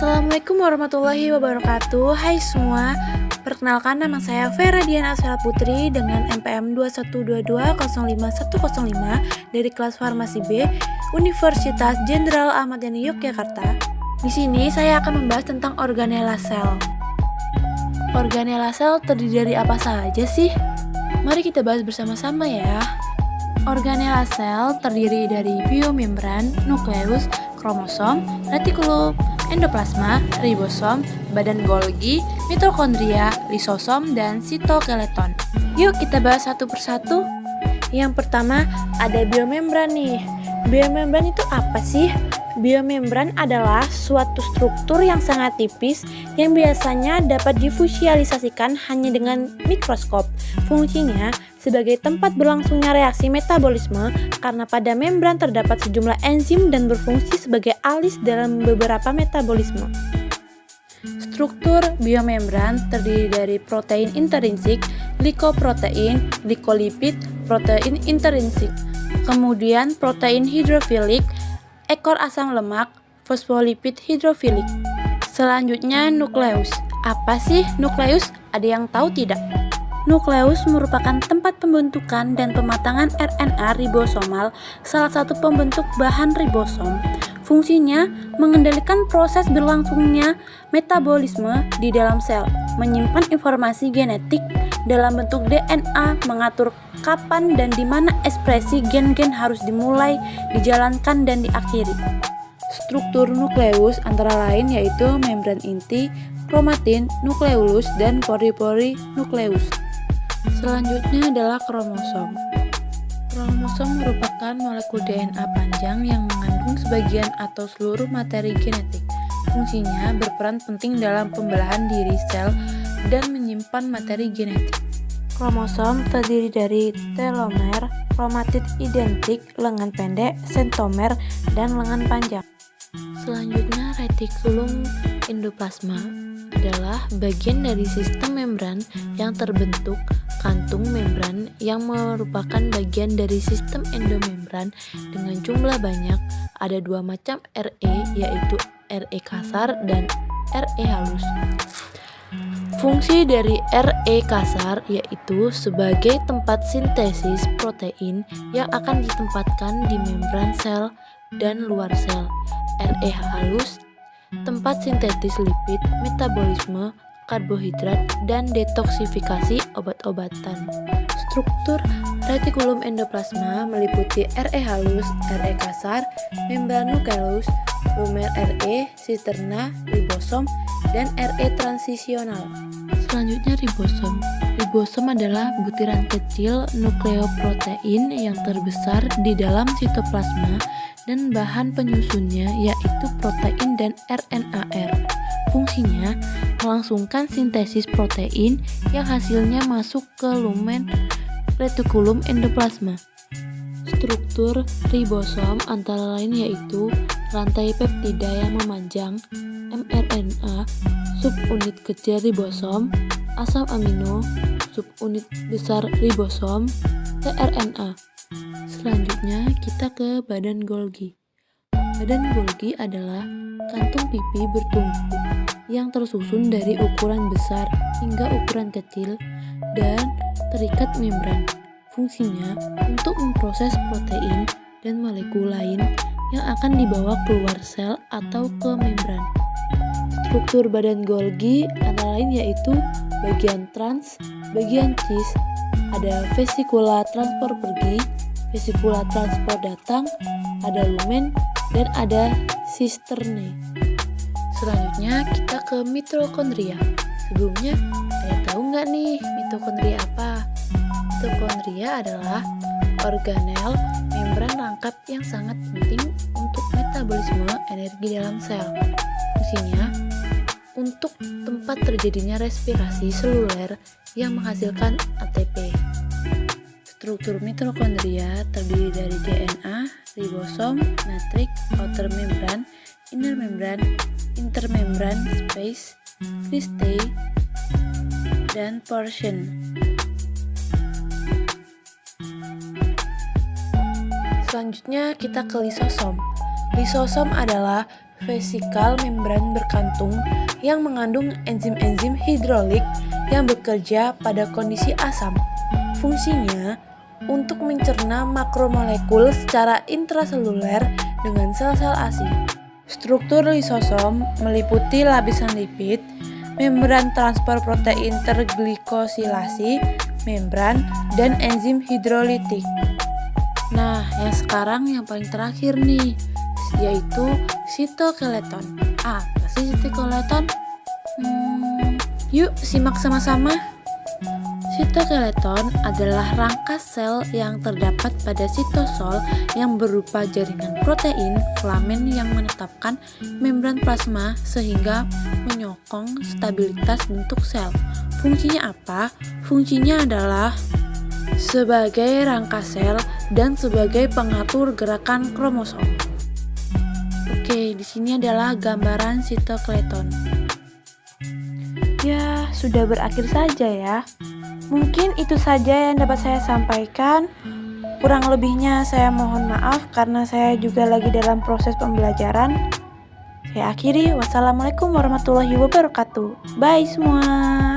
Assalamualaikum warahmatullahi wabarakatuh. Hai semua, perkenalkan nama saya Vera Diana Asela Putri dengan NPM 212205105 dari kelas Farmasi B Universitas Jenderal Ahmad Yani Yogyakarta. Di sini saya akan membahas tentang organela sel. Organela sel terdiri dari apa saja sih? Mari kita bahas bersama-sama ya. Organela sel terdiri dari biomembran, nukleus, kromosom, retikulum, endoplasma, ribosom, badan Golgi, mitokondria, lisosom, dan sitoskeleton. Yuk kita bahas satu persatu. Yang pertama ada biomembran nih. Biomembran itu apa sih? Biomembran adalah suatu struktur yang sangat tipis yang biasanya dapat difisialisasikan hanya dengan mikroskop. Fungsinya sebagai tempat berlangsungnya reaksi metabolisme karena pada membran terdapat sejumlah enzim dan berfungsi sebagai alis dalam beberapa metabolisme. Struktur biomembran terdiri dari protein intrinsik, glikoprotein, glikolipid, protein intrinsik, kemudian protein hidrofilik, ekor asam lemak, fosfolipid hidrofilik. Selanjutnya nukleus. Apa sih nukleus? Ada yang tahu tidak? Nukleus merupakan tempat pembentukan dan pematangan RNA ribosomal, salah satu pembentuk bahan ribosom. Fungsinya mengendalikan proses berlangsungnya metabolisme di dalam sel, menyimpan informasi genetik dalam bentuk DNA, mengatur kapan dan di mana ekspresi gen-gen harus dimulai, dijalankan dan diakhiri. Struktur nukleus antara lain yaitu membran inti, kromatin, nukleolus, dan pori-pori nukleus. Selanjutnya adalah kromosom. Kromosom merupakan molekul DNA panjang yang mengandung sebagian atau seluruh materi genetik. Fungsinya berperan penting dalam pembelahan diri sel dan menyimpan materi genetik. Kromosom terdiri dari telomer, kromatid identik, lengan pendek, sentomer, dan lengan panjang. Selanjutnya retikulum endoplasma adalah bagian dari sistem membran yang terbentuk kantung membran yang merupakan bagian dari sistem endomembran dengan jumlah banyak. Ada dua macam RE yaitu RE kasar dan RE halus. Fungsi dari RE kasar yaitu sebagai tempat sintesis protein yang akan ditempatkan di membran sel dan luar sel. RE halus tempat sintetis lipid, metabolisme, karbohidrat, dan detoksifikasi obat-obatan. Struktur retikulum endoplasma meliputi RE halus, RE kasar, membran nukleus, lumer RE, sisterna, ribosom, dan RE transisional. Selanjutnya ribosom. Ribosom adalah butiran kecil nukleoprotein yang terbesar di dalam sitoplasma dan bahan penyusunnya yaitu protein dan RNAR. Fungsinya melangsungkan sintesis protein yang hasilnya masuk ke lumen retikulum endoplasma. Struktur ribosom antara lain yaitu rantai peptida yang memanjang, mRNA, subunit kecil ribosom, asam amino, subunit besar ribosom, tRNA. Selanjutnya kita ke badan Golgi. Badan Golgi adalah kantung pipi bertumpu yang tersusun dari ukuran besar hingga ukuran kecil dan terikat membran. Fungsinya untuk memproses protein dan molekul lain yang akan dibawa keluar sel atau ke membran. Struktur badan Golgi antara lain yaitu bagian trans, bagian cis, ada vesikula transport pergi, vesikula transport datang, ada lumen, dan ada sisterne. Selanjutnya kita ke mitokondria. Sebelumnya, ada tahu nggak nih mitokondria apa? Mitokondria adalah organel membran rangkap yang sangat penting untuk metabolisme energi dalam sel. Fungsinya untuk tempat terjadinya respirasi seluler yang menghasilkan ATP. Struktur mitokondria terdiri dari DNA, ribosom, matrik, outer membran, inner membran, intermembran space, cristae, dan portion. Selanjutnya kita ke lisosom. Lisosom adalah Vesikal membran berkantung yang mengandung enzim-enzim hidrolik yang bekerja pada kondisi asam. Fungsinya untuk mencerna makromolekul secara intraseluler dengan sel-sel ASI. Struktur lisosom meliputi lapisan lipid, membran transport protein terglikosilasi, membran, dan enzim hidrolitik. Nah, yang sekarang yang paling terakhir nih, yaitu sitoskeleton. Apa sih sitoskeleton? Yuk simak sama-sama. Sitoskeleton adalah rangka sel yang terdapat pada sitosol yang berupa jaringan protein filamen yang menetapkan membran plasma sehingga menyokong stabilitas bentuk sel. Fungsinya apa? Fungsinya adalah sebagai rangka sel dan sebagai pengatur gerakan kromosom. Oke, di sini adalah gambaran sitoskeleton. Ya, sudah berakhir saja ya. Mungkin itu saja yang dapat saya sampaikan. Kurang lebihnya saya mohon maaf karena saya juga lagi dalam proses pembelajaran. Saya akhiri, wassalamualaikum warahmatullahi wabarakatuh. Bye semua.